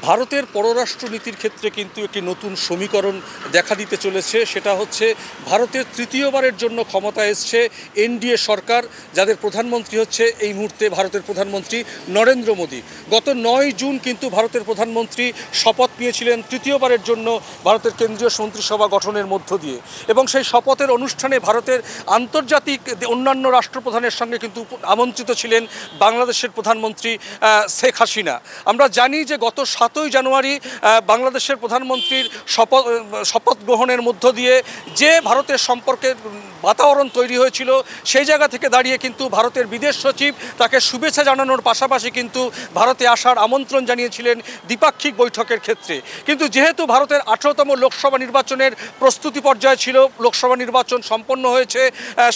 ভারতের পররাষ্ট্রনীতির ক্ষেত্রে কিন্তু একটি নতুন সমীকরণ দেখা দিতে চলেছে। সেটা হচ্ছে ভারতের তৃতীয়বারের জন্য ক্ষমতায় এসছে এনডিএ সরকার, যাদের প্রধানমন্ত্রী হচ্ছে এই মুহূর্তে ভারতের প্রধানমন্ত্রী নরেন্দ্র মোদী। গত 9 জুন কিন্তু ভারতের প্রধানমন্ত্রী শপথ নিয়েছিলেন তৃতীয়বারের জন্য ভারতের কেন্দ্রীয় মন্ত্রিসভা গঠনের মধ্য দিয়ে, এবং সেই শপথের অনুষ্ঠানে ভারতের আন্তর্জাতিক অন্যান্য রাষ্ট্রপ্রধানের সঙ্গে কিন্তু আমন্ত্রিত ছিলেন বাংলাদেশের প্রধানমন্ত্রী শেখ হাসিনা। আমরা জানি যে গত 7ই জানুয়ারি বাংলাদেশের প্রধানমন্ত্রীর শপথ গ্রহণের মধ্য দিয়ে যে ভারতের সম্পর্কের বাতাবরণ তৈরি হয়েছিল, সেই জায়গা থেকে দাঁড়িয়ে কিন্তু ভারতের বিদেশ সচিব তাকে শুভেচ্ছা জানানোর পাশাপাশি কিন্তু ভারতে আসার আমন্ত্রণ জানিয়েছিলেন দ্বিপাক্ষিক বৈঠকের ক্ষেত্রে। কিন্তু যেহেতু ভারতের 18তম লোকসভা নির্বাচনের প্রস্তুতি পর্যায়ে ছিল, লোকসভা নির্বাচন সম্পন্ন হয়েছে,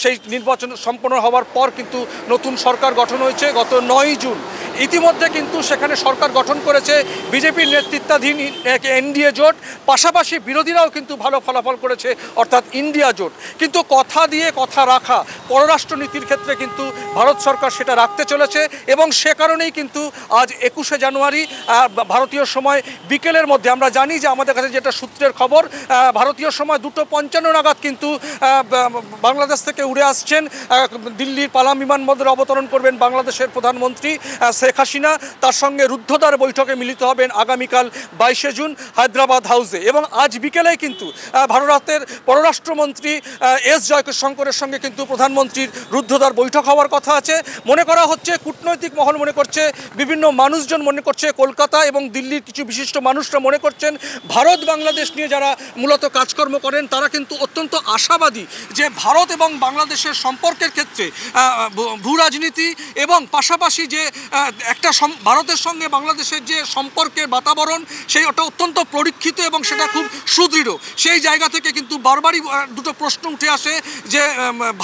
সেই নির্বাচন সম্পন্ন হওয়ার পর কিন্তু নতুন সরকার গঠন হয়েছে গত 9ই জুন। ইতিমধ্যে কিন্তু সেখানে সরকার গঠন করেছে বিজেপির নেতৃত্বাধীন এনডিএ জোট, পাশাপাশি বিরোধীরাও কিন্তু ভালো ফলাফল করেছে, অর্থাৎ ইন্ডিয়া জোট। কিন্তু কথা দিয়ে কথা রাখা, পররাষ্ট্রনীতির ক্ষেত্রে কিন্তু ভারত সরকার সেটা রাখতে চলেছে, এবং সে কারণেই কিন্তু আজ 21শে জানুয়ারি ভারতীয় সময় বিকেলের মধ্যে, আমরা জানি যে আমাদের কাছে যেটা সূত্রের খবর, ভারতীয় সময় 2:55 নাগাদ কিন্তু বাংলাদেশ থেকে উড়ে আসছেন, দিল্লির পালাম বিমানবন্দরে অবতরণ করবেন বাংলাদেশের প্রধানমন্ত্রী শেখ হাসিনা। তার সঙ্গে রুদ্ধদ্বার বৈঠকে মিলিত হবেন আগামীকাল 22শে জুন হায়দ্রাবাদ হাউসে। এবং আজ বিকেলেই কিন্তু ভারতের পররাষ্ট্রমন্ত্রী এস জয়শঙ্করের সঙ্গে কিন্তু প্রধানমন্ত্রীর রুদ্ধদ্বার বৈঠক হওয়ার কথা আছে। মনে করা হচ্ছে, কূটনৈতিক মহল মনে করছে, বিভিন্ন মানুষজন মনে করছে, কলকাতা এবং দিল্লির কিছু বিশিষ্ট মানুষরা মনে করছেন, ভারত বাংলাদেশ নিয়ে যারা মূলত কাজকর্ম করেন তারা কিন্তু অত্যন্ত আশাবাদী যে ভারত এবং বাংলাদেশের সম্পর্কের ক্ষেত্রে ভূ রাজনীতি এবং পাশাপাশি যে একটা ভারতের সঙ্গে বাংলাদেশের যে সম্পর্কের বাতাবরণ, সেই ওটা অত্যন্ত পরীক্ষিত এবং সেটা খুব সুদৃঢ়। সেই জায়গা থেকে কিন্তু বারবারই দুটো প্রশ্ন উঠে আসে যে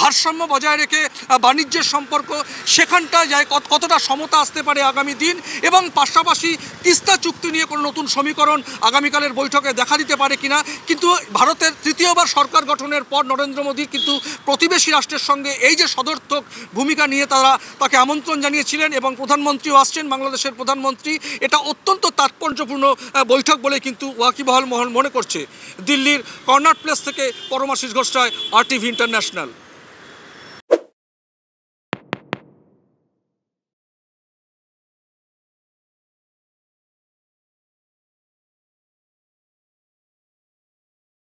ভারসাম্য বজায় রেখে বাণিজ্যের সম্পর্ক, সেখানটায় যায় কতটা সমতা আসতে পারে আগামী দিন, এবং পাশাপাশি তিস্তা চুক্তি নিয়ে কোনো নতুন সমীকরণ আগামীকালের বৈঠকে দেখা দিতে পারে কিনা। কিন্তু ভারতের তৃতীয়বার সরকার গঠনের পর নরেন্দ্র মোদীর কিন্তু প্রতিবেশী রাষ্ট্রের সঙ্গে এই যে সদর্থক ভূমিকা নিয়ে তাকে আমন্ত্রণ জানিয়েছিলেন, এবং প্রধানমন্ত্রীও আসছেন বাংলাদেশের প্রধানমন্ত্রী, এটা অত্যন্ত তাৎপর্যপূর্ণ বৈঠক বলে কিন্তু ওয়াকিবহাল মহল মনে করছে। দিল্লির কর্নাট প্লেস থেকে পরমাশিস ঘোষ, RTV ইন্টারন্যাশনাল।